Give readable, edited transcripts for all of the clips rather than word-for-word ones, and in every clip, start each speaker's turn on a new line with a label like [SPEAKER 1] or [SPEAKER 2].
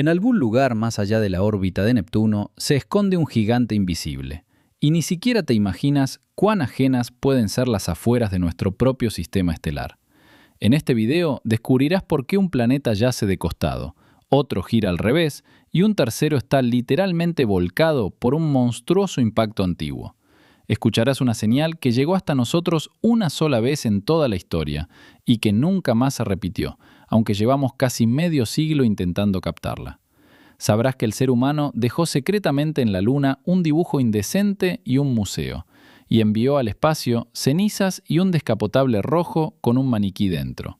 [SPEAKER 1] En algún lugar más allá de la órbita de Neptuno se esconde un gigante invisible, y ni siquiera te imaginas cuán ajenas pueden ser las afueras de nuestro propio sistema estelar. En este video descubrirás por qué un planeta yace de costado, otro gira al revés y un tercero está literalmente volcado por un monstruoso impacto antiguo. Escucharás una señal que llegó hasta nosotros una sola vez en toda la historia y que nunca más se repitió, aunque llevamos casi medio siglo intentando captarla. Sabrás que el ser humano dejó secretamente en la Luna un dibujo indecente y un museo, y envió al espacio cenizas y un descapotable rojo con un maniquí dentro.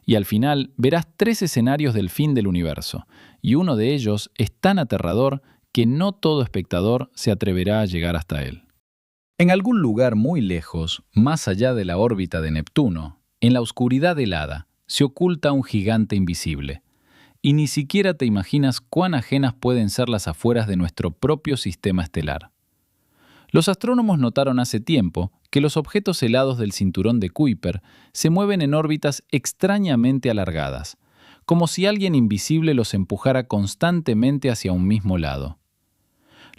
[SPEAKER 1] Y al final verás 3 escenarios del fin del universo, y uno de ellos es tan aterrador que no todo espectador se atreverá a llegar hasta él. En algún lugar muy lejos, más allá de la órbita de Neptuno, en la oscuridad helada, se oculta un gigante invisible. Y ni siquiera te imaginas cuán ajenas pueden ser las afueras de nuestro propio sistema estelar. Los astrónomos notaron hace tiempo que los objetos helados del cinturón de Kuiper se mueven en órbitas extrañamente alargadas, como si alguien invisible los empujara constantemente hacia un mismo lado.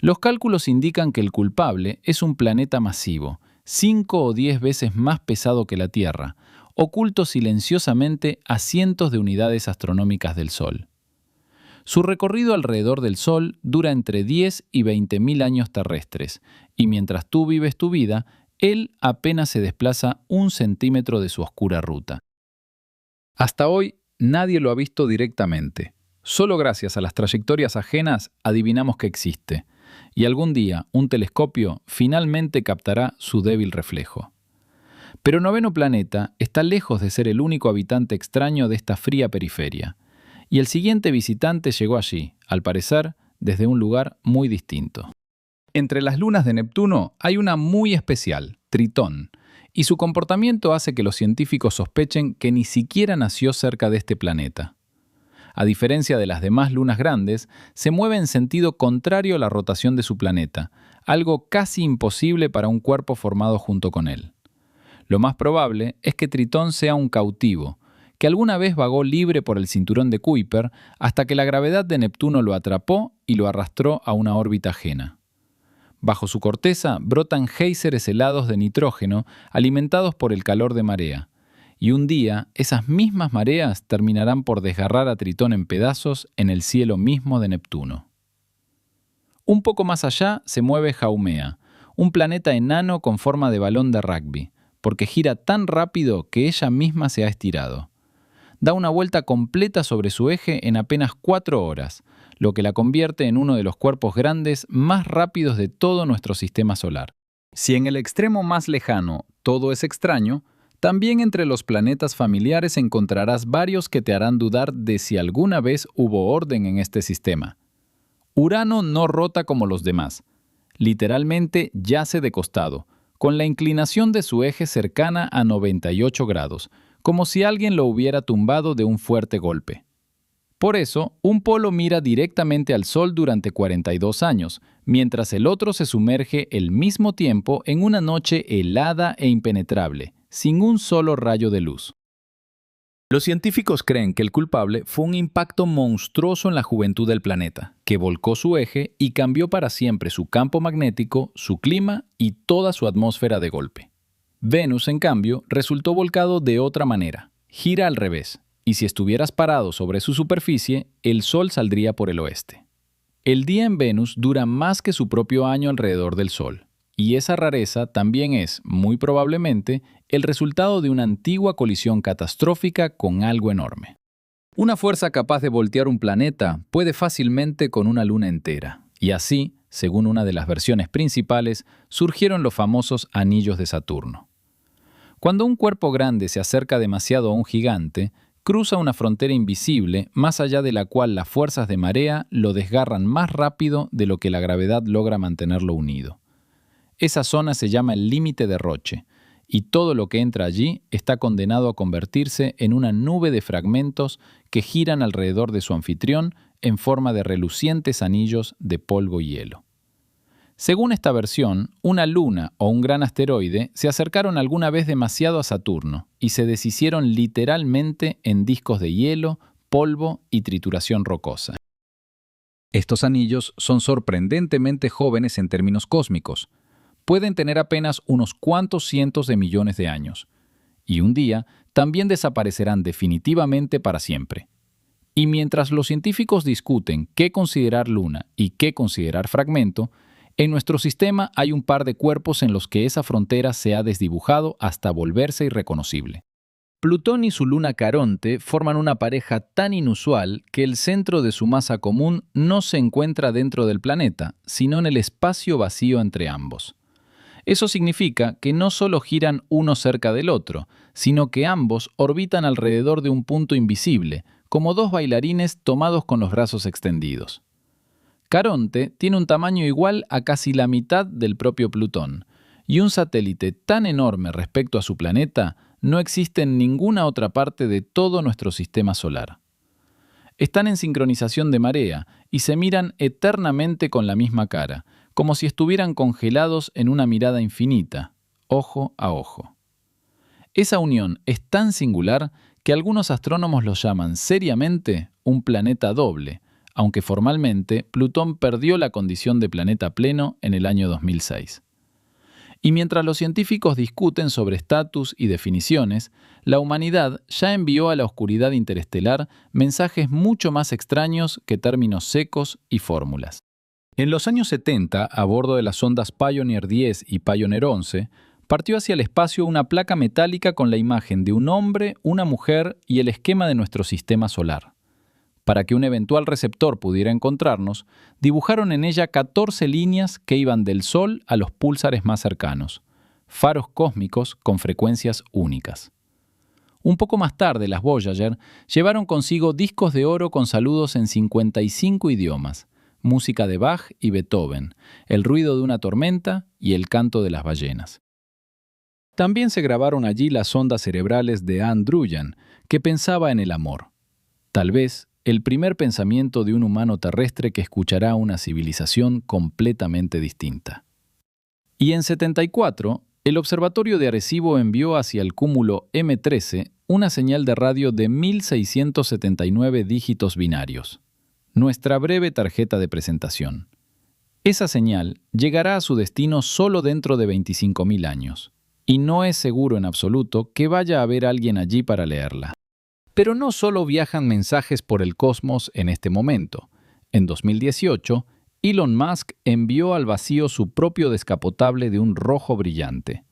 [SPEAKER 1] Los cálculos indican que el culpable es un planeta masivo, 5 o 10 veces más pesado que la Tierra, oculto silenciosamente a cientos de unidades astronómicas del Sol. Su recorrido alrededor del Sol dura entre 10 y 20.000 años terrestres, y mientras tú vives tu vida, él apenas se desplaza 1 centímetro de su oscura ruta. Hasta hoy, nadie lo ha visto directamente. Solo gracias a las trayectorias ajenas adivinamos que existe, y algún día un telescopio finalmente captará su débil reflejo. Pero Noveno Planeta está lejos de ser el único habitante extraño de esta fría periferia, y el siguiente visitante llegó allí, al parecer, desde un lugar muy distinto. Entre las lunas de Neptuno hay una muy especial, Tritón, y su comportamiento hace que los científicos sospechen que ni siquiera nació cerca de este planeta. A diferencia de las demás lunas grandes, se mueve en sentido contrario a la rotación de su planeta, algo casi imposible para un cuerpo formado junto con él. Lo más probable es que Tritón sea un cautivo, que alguna vez vagó libre por el cinturón de Kuiper hasta que la gravedad de Neptuno lo atrapó y lo arrastró a una órbita ajena. Bajo su corteza brotan géiseres helados de nitrógeno alimentados por el calor de marea, y un día esas mismas mareas terminarán por desgarrar a Tritón en pedazos en el cielo mismo de Neptuno. Un poco más allá se mueve Haumea, un planeta enano con forma de balón de rugby, porque gira tan rápido que ella misma se ha estirado. Da una vuelta completa sobre su eje en apenas 4 horas, lo que la convierte en uno de los cuerpos grandes más rápidos de todo nuestro sistema solar. Si en el extremo más lejano todo es extraño, también entre los planetas familiares encontrarás varios que te harán dudar de si alguna vez hubo orden en este sistema. Urano no rota como los demás. Literalmente yace de costado, con la inclinación de su eje cercana a 98 grados, como si alguien lo hubiera tumbado de un fuerte golpe. Por eso, un polo mira directamente al Sol durante 42 años, mientras el otro se sumerge al mismo tiempo en una noche helada e impenetrable, sin un solo rayo de luz. Los científicos creen que el culpable fue un impacto monstruoso en la juventud del planeta, que volcó su eje y cambió para siempre su campo magnético, su clima y toda su atmósfera de golpe. Venus, en cambio, resultó volcado de otra manera. Gira al revés, y si estuvieras parado sobre su superficie, el Sol saldría por el oeste. El día en Venus dura más que su propio año alrededor del Sol, y esa rareza también es, muy probablemente, el resultado de una antigua colisión catastrófica con algo enorme. Una fuerza capaz de voltear un planeta puede fácilmente con una luna entera, y así, según una de las versiones principales, surgieron los famosos anillos de Saturno. Cuando un cuerpo grande se acerca demasiado a un gigante, cruza una frontera invisible más allá de la cual las fuerzas de marea lo desgarran más rápido de lo que la gravedad logra mantenerlo unido. Esa zona se llama el límite de Roche, y todo lo que entra allí está condenado a convertirse en una nube de fragmentos que giran alrededor de su anfitrión en forma de relucientes anillos de polvo y hielo. Según esta versión, una luna o un gran asteroide se acercaron alguna vez demasiado a Saturno y se deshicieron literalmente en discos de hielo, polvo y trituración rocosa. Estos anillos son sorprendentemente jóvenes en términos cósmicos. Pueden tener apenas unos cuantos cientos de millones de años. Y un día también desaparecerán definitivamente para siempre. Y mientras los científicos discuten qué considerar luna y qué considerar fragmento, en nuestro sistema hay un par de cuerpos en los que esa frontera se ha desdibujado hasta volverse irreconocible. Plutón y su luna Caronte forman una pareja tan inusual que el centro de su masa común no se encuentra dentro del planeta, sino en el espacio vacío entre ambos. Eso significa que no solo giran uno cerca del otro, sino que ambos orbitan alrededor de un punto invisible, como dos bailarines tomados con los brazos extendidos. Caronte tiene un tamaño igual a casi la mitad del propio Plutón, y un satélite tan enorme respecto a su planeta no existe en ninguna otra parte de todo nuestro sistema solar. Están en sincronización de marea y se miran eternamente con la misma cara, como si estuvieran congelados en una mirada infinita, ojo a ojo. Esa unión es tan singular que algunos astrónomos lo llaman seriamente un planeta doble, aunque formalmente Plutón perdió la condición de planeta pleno en el año 2006. Y mientras los científicos discuten sobre estatus y definiciones, la humanidad ya envió a la oscuridad interestelar mensajes mucho más extraños que términos secos y fórmulas. En los años 70, a bordo de las sondas Pioneer 10 y Pioneer 11, partió hacia el espacio una placa metálica con la imagen de un hombre, una mujer y el esquema de nuestro sistema solar. Para que un eventual receptor pudiera encontrarnos, dibujaron en ella 14 líneas que iban del Sol a los púlsares más cercanos, faros cósmicos con frecuencias únicas. Un poco más tarde, las Voyager llevaron consigo discos de oro con saludos en 55 idiomas, música de Bach y Beethoven, el ruido de una tormenta y el canto de las ballenas. También se grabaron allí las ondas cerebrales de Anne Druyan, que pensaba en el amor. Tal vez el primer pensamiento de un humano terrestre que escuchará una civilización completamente distinta. Y en 74, el observatorio de Arecibo envió hacia el cúmulo M13 una señal de radio de 1679 dígitos binarios, nuestra breve tarjeta de presentación. Esa señal llegará a su destino solo dentro de 25.000 años, y no es seguro en absoluto que vaya a haber alguien allí para leerla. Pero no solo viajan mensajes por el cosmos en este momento. En 2018, Elon Musk envió al vacío su propio descapotable de un rojo brillante.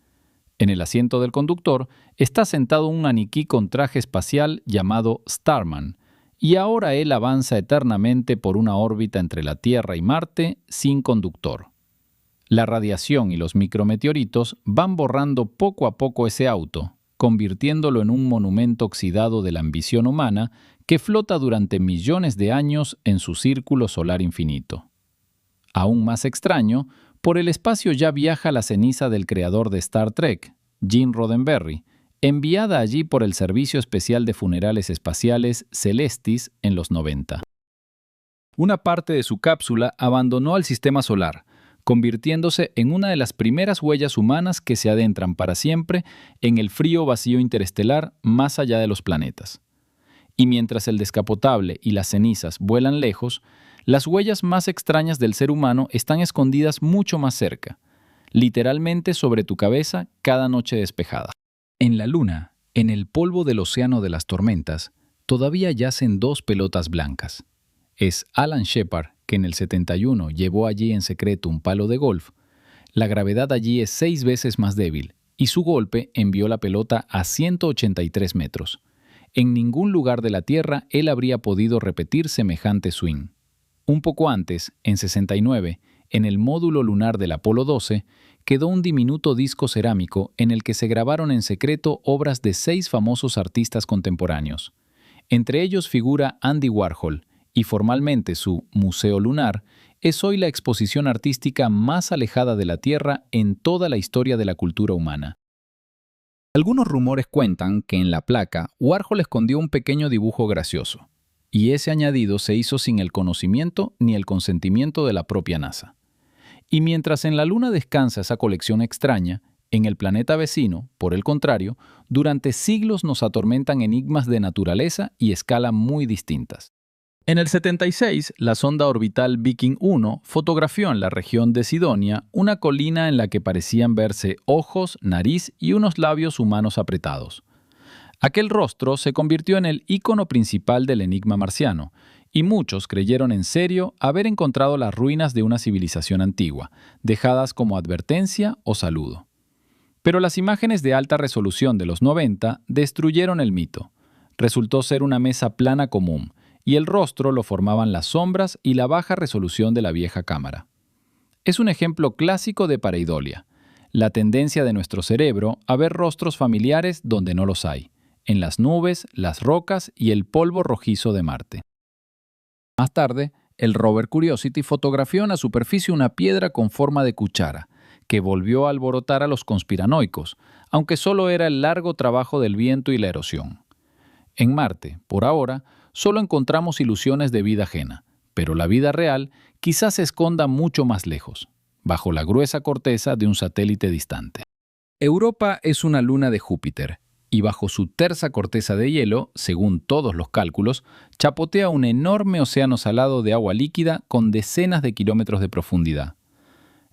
[SPEAKER 1] En el asiento del conductor está sentado un maniquí con traje espacial llamado Starman, y ahora él avanza eternamente por una órbita entre la Tierra y Marte sin conductor. La radiación y los micrometeoritos van borrando poco a poco ese auto, convirtiéndolo en un monumento oxidado de la ambición humana que flota durante millones de años en su círculo solar infinito. Aún más extraño, por el espacio ya viaja la ceniza del creador de Star Trek, Gene Roddenberry, enviada allí por el Servicio Especial de Funerales Espaciales Celestis en los 90. Una parte de su cápsula abandonó al sistema solar, convirtiéndose en una de las primeras huellas humanas que se adentran para siempre en el frío vacío interestelar más allá de los planetas. Y mientras el descapotable y las cenizas vuelan lejos, las huellas más extrañas del ser humano están escondidas mucho más cerca, literalmente sobre tu cabeza cada noche despejada. En la Luna, en el polvo del océano de las tormentas, todavía yacen dos pelotas blancas. Es Alan Shepard, que en el 71 llevó allí en secreto un palo de golf. La gravedad allí es 6 veces más débil, y su golpe envió la pelota a 183 metros. En ningún lugar de la Tierra él habría podido repetir semejante swing. Un poco antes, en 69, en el módulo lunar del Apolo 12, quedó un diminuto disco cerámico en el que se grabaron en secreto obras de 6 famosos artistas contemporáneos. Entre ellos figura Andy Warhol, y formalmente su Museo Lunar es hoy la exposición artística más alejada de la Tierra en toda la historia de la cultura humana. Algunos rumores cuentan que en la placa Warhol escondió un pequeño dibujo gracioso, y ese añadido se hizo sin el conocimiento ni el consentimiento de la propia NASA. Y mientras en la Luna descansa esa colección extraña, en el planeta vecino, por el contrario, durante siglos nos atormentan enigmas de naturaleza y escala muy distintas. En el 76, la sonda orbital Viking 1 fotografió en la región de Sidonia una colina en la que parecían verse ojos, nariz y unos labios humanos apretados. Aquel rostro se convirtió en el ícono principal del enigma marciano, y muchos creyeron en serio haber encontrado las ruinas de una civilización antigua, dejadas como advertencia o saludo. Pero las imágenes de alta resolución de los 90 destruyeron el mito. Resultó ser una mesa plana común, y el rostro lo formaban las sombras y la baja resolución de la vieja cámara. Es un ejemplo clásico de pareidolia, la tendencia de nuestro cerebro a ver rostros familiares donde no los hay, en las nubes, las rocas y el polvo rojizo de Marte. Más tarde, el rover Curiosity fotografió en la superficie una piedra con forma de cuchara, que volvió a alborotar a los conspiranoicos, aunque solo era el largo trabajo del viento y la erosión. En Marte, por ahora, solo encontramos ilusiones de vida ajena, pero la vida real quizás se esconda mucho más lejos, bajo la gruesa corteza de un satélite distante. Europa es una luna de Júpiter, y bajo su tersa corteza de hielo, según todos los cálculos, chapotea un enorme océano salado de agua líquida con decenas de kilómetros de profundidad.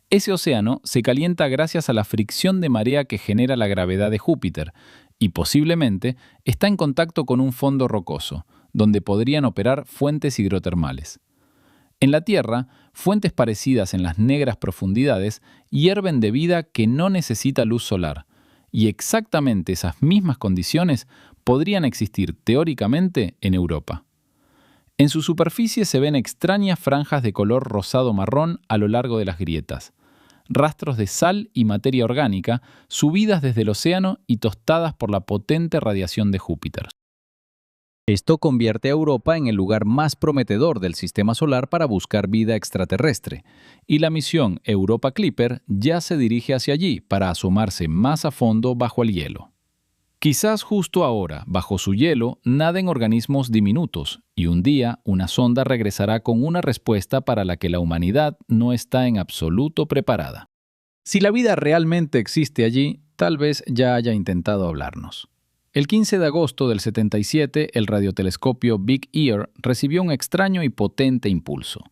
[SPEAKER 1] Ese océano se calienta gracias a la fricción de marea que genera la gravedad de Júpiter, y posiblemente está en contacto con un fondo rocoso, donde podrían operar fuentes hidrotermales. En la Tierra, fuentes parecidas en las negras profundidades hierven de vida que no necesita luz solar, y exactamente esas mismas condiciones podrían existir teóricamente en Europa. En su superficie se ven extrañas franjas de color rosado-marrón a lo largo de las grietas, rastros de sal y materia orgánica subidas desde el océano y tostadas por la potente radiación de Júpiter. Esto convierte a Europa en el lugar más prometedor del sistema solar para buscar vida extraterrestre, y la misión Europa Clipper ya se dirige hacia allí para asomarse más a fondo bajo el hielo. Quizás justo ahora, bajo su hielo, naden organismos diminutos, y un día una sonda regresará con una respuesta para la que la humanidad no está en absoluto preparada. Si la vida realmente existe allí, tal vez ya haya intentado hablarnos. El 15 de agosto del 77, el radiotelescopio Big Ear recibió un extraño y potente impulso.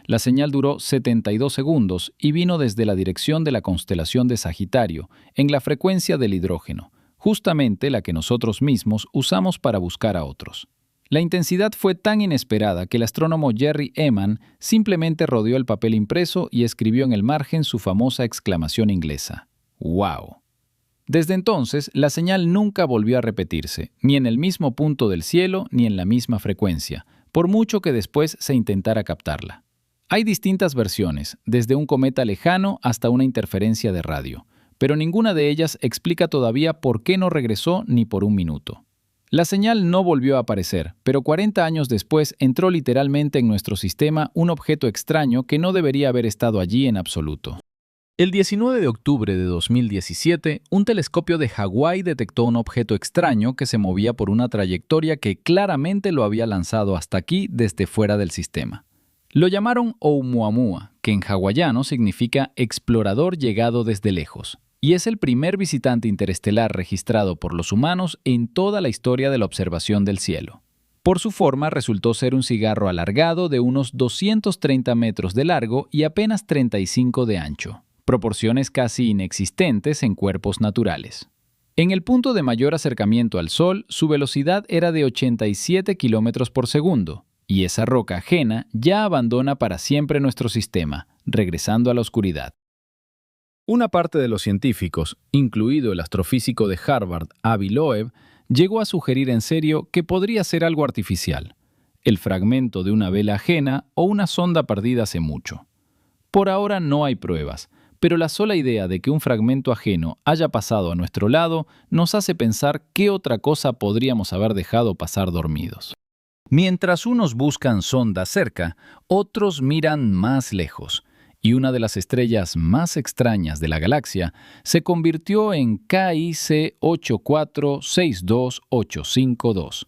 [SPEAKER 1] La señal duró 72 segundos y vino desde la dirección de la constelación de Sagitario, en la frecuencia del hidrógeno, justamente la que nosotros mismos usamos para buscar a otros. La intensidad fue tan inesperada que el astrónomo Jerry Eman simplemente rodeó el papel impreso y escribió en el margen su famosa exclamación inglesa: ¡Wow! Desde entonces, la señal nunca volvió a repetirse, ni en el mismo punto del cielo ni en la misma frecuencia, por mucho que después se intentara captarla. Hay distintas versiones, desde un cometa lejano hasta una interferencia de radio, pero ninguna de ellas explica todavía por qué no regresó ni por un minuto. La señal no volvió a aparecer, pero 40 años después entró literalmente en nuestro sistema un objeto extraño que no debería haber estado allí en absoluto. El 19 de octubre de 2017, un telescopio de Hawái detectó un objeto extraño que se movía por una trayectoria que claramente lo había lanzado hasta aquí desde fuera del sistema. Lo llamaron Oumuamua, que en hawaiano significa explorador llegado desde lejos, y es el primer visitante interestelar registrado por los humanos en toda la historia de la observación del cielo. Por su forma, resultó ser un cigarro alargado de unos 230 metros de largo y apenas 35 de ancho, proporciones casi inexistentes en cuerpos naturales. En el punto de mayor acercamiento al Sol, su velocidad era de 87 kilómetros por segundo, y esa roca ajena ya abandona para siempre nuestro sistema, regresando a la oscuridad. Una parte de los científicos, incluido el astrofísico de Harvard, Avi Loeb, llegó a sugerir en serio que podría ser algo artificial, el fragmento de una vela ajena o una sonda perdida hace mucho. Por ahora no hay pruebas, pero la sola idea de que un fragmento ajeno haya pasado a nuestro lado nos hace pensar qué otra cosa podríamos haber dejado pasar dormidos. Mientras unos buscan sondas cerca, otros miran más lejos, y una de las estrellas más extrañas de la galaxia se convirtió en KIC 8462852.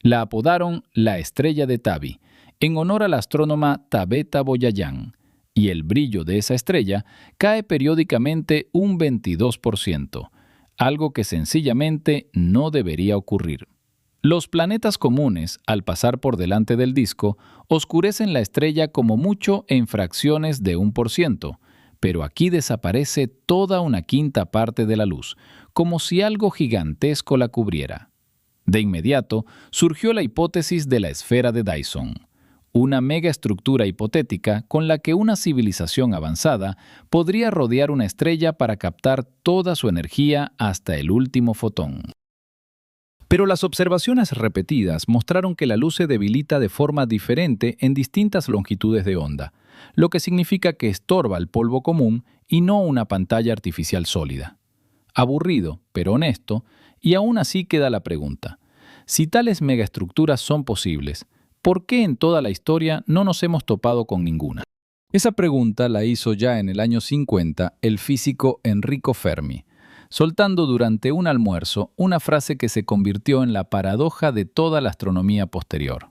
[SPEAKER 1] La apodaron la Estrella de Tabi, en honor a la astrónoma Tabeta Boyayan, y el brillo de esa estrella cae periódicamente un 22%, algo que sencillamente no debería ocurrir. Los planetas comunes, al pasar por delante del disco, oscurecen la estrella como mucho en fracciones de 1%, pero aquí desaparece toda una quinta parte de la luz, como si algo gigantesco la cubriera. De inmediato surgió la hipótesis de la esfera de Dyson, una megaestructura hipotética con la que una civilización avanzada podría rodear una estrella para captar toda su energía hasta el último fotón. Pero las observaciones repetidas mostraron que la luz se debilita de forma diferente en distintas longitudes de onda, lo que significa que estorba el polvo común y no una pantalla artificial sólida. Aburrido, pero honesto, y aún así queda la pregunta: si tales megaestructuras son posibles, ¿por qué en toda la historia no nos hemos topado con ninguna? Esa pregunta la hizo ya en el año 50 el físico Enrico Fermi, soltando durante un almuerzo una frase que se convirtió en la paradoja de toda la astronomía posterior.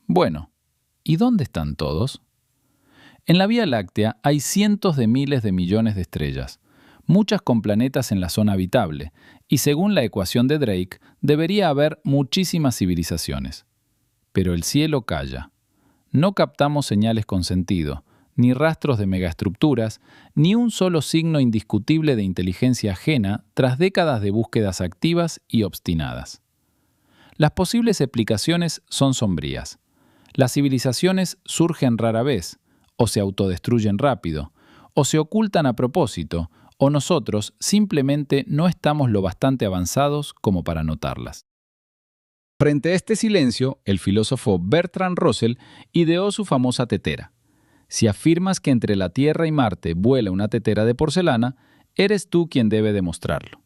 [SPEAKER 1] Bueno, ¿y dónde están todos? En la Vía Láctea hay cientos de miles de millones de estrellas, muchas con planetas en la zona habitable, y según la ecuación de Drake, debería haber muchísimas civilizaciones. Pero el cielo calla. No captamos señales con sentido, ni rastros de megaestructuras, ni un solo signo indiscutible de inteligencia ajena tras décadas de búsquedas activas y obstinadas. Las posibles explicaciones son sombrías. Las civilizaciones surgen rara vez, o se autodestruyen rápido, o se ocultan a propósito, o nosotros simplemente no estamos lo bastante avanzados como para notarlas. Frente a este silencio, el filósofo Bertrand Russell ideó su famosa tetera. Si afirmas que entre la Tierra y Marte vuela una tetera de porcelana, eres tú quien debe demostrarlo.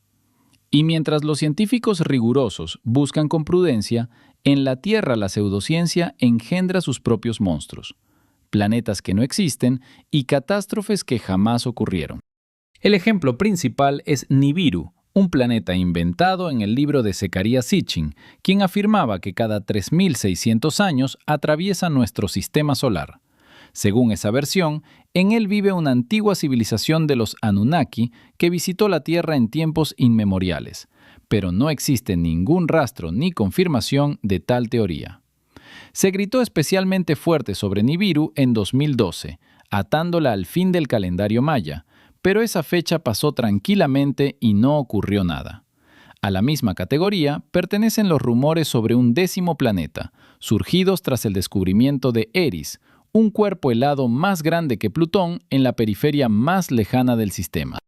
[SPEAKER 1] Y mientras los científicos rigurosos buscan con prudencia, en la Tierra la pseudociencia engendra sus propios monstruos, planetas que no existen y catástrofes que jamás ocurrieron. El ejemplo principal es Nibiru, un planeta inventado en el libro de Zecharia Sitchin, quien afirmaba que cada 3.600 años atraviesa nuestro sistema solar. Según esa versión, en él vive una antigua civilización de los Anunnaki que visitó la Tierra en tiempos inmemoriales, pero no existe ningún rastro ni confirmación de tal teoría. Se gritó especialmente fuerte sobre Nibiru en 2012, atándola al fin del calendario maya, pero esa fecha pasó tranquilamente y no ocurrió nada. A la misma categoría pertenecen los rumores sobre un 10º planeta, surgidos tras el descubrimiento de Eris, un cuerpo helado más grande que Plutón en la periferia más lejana del sistema.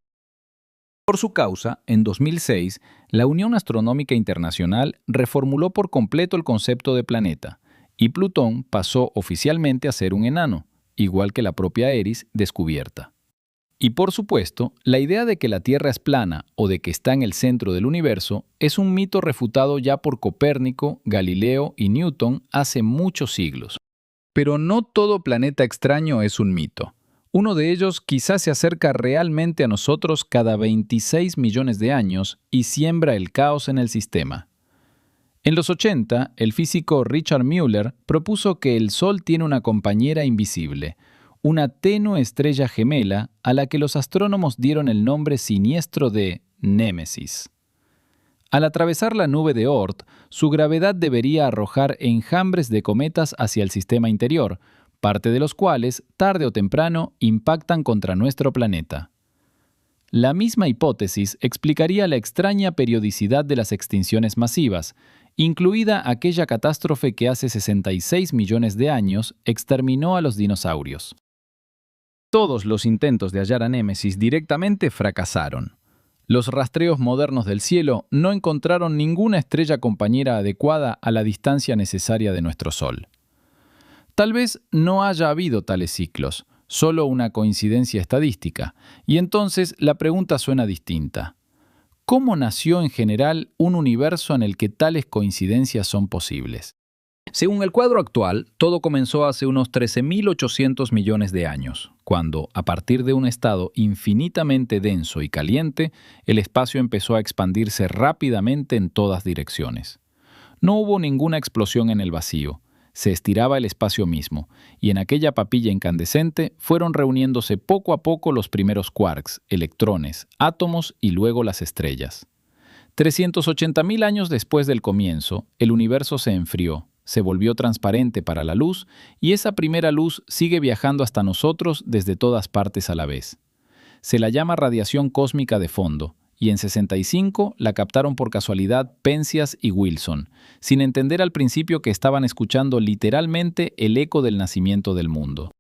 [SPEAKER 1] Por su causa, en 2006, la Unión Astronómica Internacional reformuló por completo el concepto de planeta, y Plutón pasó oficialmente a ser un enano, igual que la propia Eris descubierta. Y por supuesto, la idea de que la Tierra es plana o de que está en el centro del universo es un mito refutado ya por Copérnico, Galileo y Newton hace muchos siglos. Pero no todo planeta extraño es un mito. Uno de ellos quizás se acerca realmente a nosotros cada 26 millones de años y siembra el caos en el sistema. En los 80, el físico Richard Mueller propuso que el Sol tiene una compañera invisible, una tenue estrella gemela a la que los astrónomos dieron el nombre siniestro de Némesis. Al atravesar la nube de Oort, su gravedad debería arrojar enjambres de cometas hacia el sistema interior, parte de los cuales, tarde o temprano, impactan contra nuestro planeta. La misma hipótesis explicaría la extraña periodicidad de las extinciones masivas, incluida aquella catástrofe que hace 66 millones de años exterminó a los dinosaurios. Todos los intentos de hallar a Némesis directamente fracasaron. Los rastreos modernos del cielo no encontraron ninguna estrella compañera adecuada a la distancia necesaria de nuestro Sol. Tal vez no haya habido tales ciclos, solo una coincidencia estadística, y entonces la pregunta suena distinta. ¿Cómo nació en general un universo en el que tales coincidencias son posibles? Según el cuadro actual, todo comenzó hace unos 13.800 millones de años, cuando, a partir de un estado infinitamente denso y caliente, el espacio empezó a expandirse rápidamente en todas direcciones. No hubo ninguna explosión en el vacío, se estiraba el espacio mismo, y en aquella papilla incandescente fueron reuniéndose poco a poco los primeros quarks, electrones, átomos y luego las estrellas. 380.000 años después del comienzo, el universo se enfrió, se volvió transparente para la luz y esa primera luz sigue viajando hasta nosotros desde todas partes a la vez. Se la llama radiación cósmica de fondo, y en 65 la captaron por casualidad Penzias y Wilson, sin entender al principio que estaban escuchando literalmente el eco del nacimiento del mundo.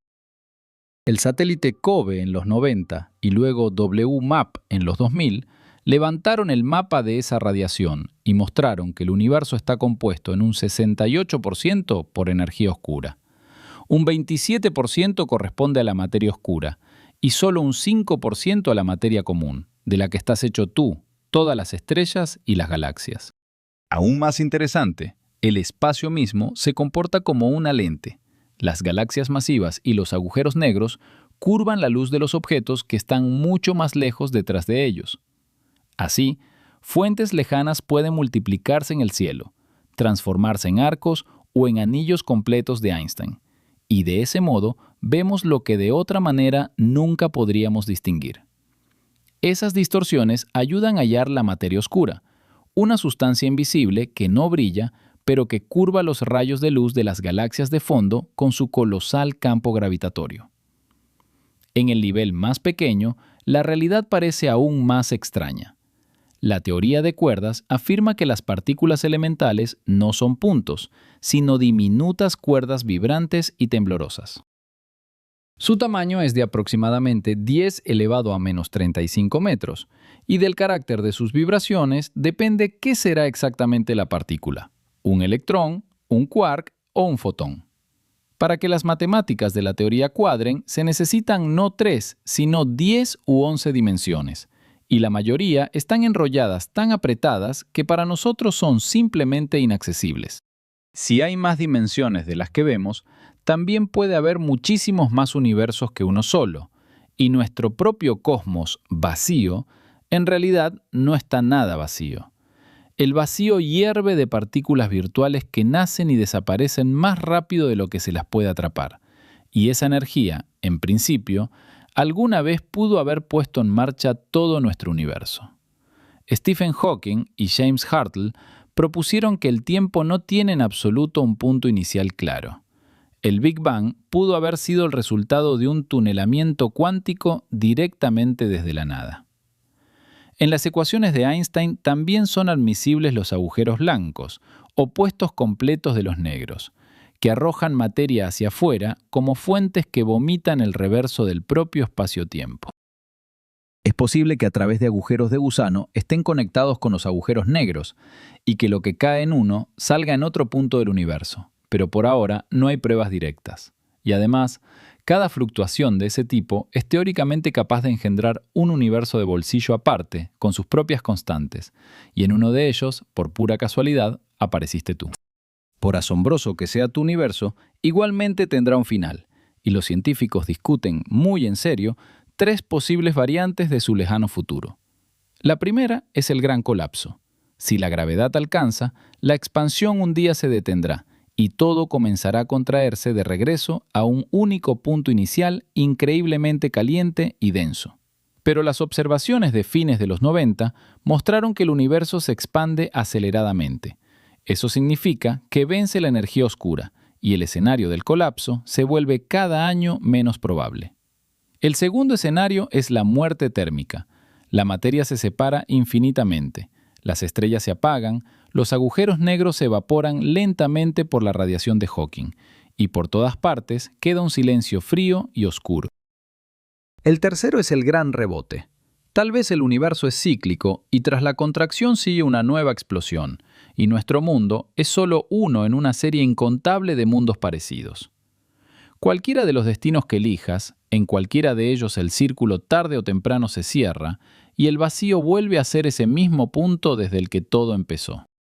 [SPEAKER 1] El satélite COBE en los 90 y luego WMAP en los 2000 levantaron el mapa de esa radiación y mostraron que el universo está compuesto en un 68% por energía oscura. Un 27% corresponde a la materia oscura y solo un 5% a la materia común, de la que estás hecho tú, todas las estrellas y las galaxias. Aún más interesante, el espacio mismo se comporta como una lente. Las galaxias masivas y los agujeros negros curvan la luz de los objetos que están mucho más lejos detrás de ellos. Así, fuentes lejanas pueden multiplicarse en el cielo, transformarse en arcos o en anillos completos de Einstein, y de ese modo vemos lo que de otra manera nunca podríamos distinguir. Esas distorsiones ayudan a hallar la materia oscura, una sustancia invisible que no brilla, pero que curva los rayos de luz de las galaxias de fondo con su colosal campo gravitatorio. En el nivel más pequeño, la realidad parece aún más extraña. La teoría de cuerdas afirma que las partículas elementales no son puntos, sino diminutas cuerdas vibrantes y temblorosas. Su tamaño es de aproximadamente 10 elevado a menos 35 metros, y del carácter de sus vibraciones depende qué será exactamente la partícula, un electrón, un quark o un fotón. Para que las matemáticas de la teoría cuadren, se necesitan no 3, sino 10 u 11 dimensiones, y la mayoría están enrolladas tan apretadas que para nosotros son simplemente inaccesibles. Si hay más dimensiones de las que vemos, también puede haber muchísimos más universos que uno solo, y nuestro propio cosmos vacío en realidad no está nada vacío. El vacío hierve de partículas virtuales que nacen y desaparecen más rápido de lo que se las puede atrapar, y esa energía, en principio, alguna vez pudo haber puesto en marcha todo nuestro universo. Stephen Hawking y James Hartle propusieron que el tiempo no tiene en absoluto un punto inicial claro. El Big Bang pudo haber sido el resultado de un tunelamiento cuántico directamente desde la nada. En las ecuaciones de Einstein también son admisibles los agujeros blancos, opuestos completos de los negros, que arrojan materia hacia afuera como fuentes que vomitan el reverso del propio espacio-tiempo. Es posible que a través de agujeros de gusano estén conectados con los agujeros negros y que lo que cae en uno salga en otro punto del universo, pero por ahora no hay pruebas directas. Y además, cada fluctuación de ese tipo es teóricamente capaz de engendrar un universo de bolsillo aparte, con sus propias constantes, y en uno de ellos, por pura casualidad, apareciste tú. Por asombroso que sea tu universo, igualmente tendrá un final, y los científicos discuten muy en serio 3 posibles variantes de su lejano futuro. La primera es el gran colapso. Si la gravedad alcanza, la expansión un día se detendrá, y todo comenzará a contraerse de regreso a un único punto inicial increíblemente caliente y denso. Pero las observaciones de fines de los 90 mostraron que el universo se expande aceleradamente. Eso significa que vence la energía oscura, y el escenario del colapso se vuelve cada año menos probable. El segundo escenario es la muerte térmica. La materia se separa infinitamente. Las estrellas se apagan, los agujeros negros se evaporan lentamente por la radiación de Hawking, y por todas partes queda un silencio frío y oscuro. El tercero es el gran rebote. Tal vez el universo es cíclico y tras la contracción sigue una nueva explosión, y nuestro mundo es solo uno en una serie incontable de mundos parecidos. Cualquiera de los destinos que elijas, en cualquiera de ellos el círculo tarde o temprano se cierra, y el vacío vuelve a ser ese mismo punto desde el que todo empezó.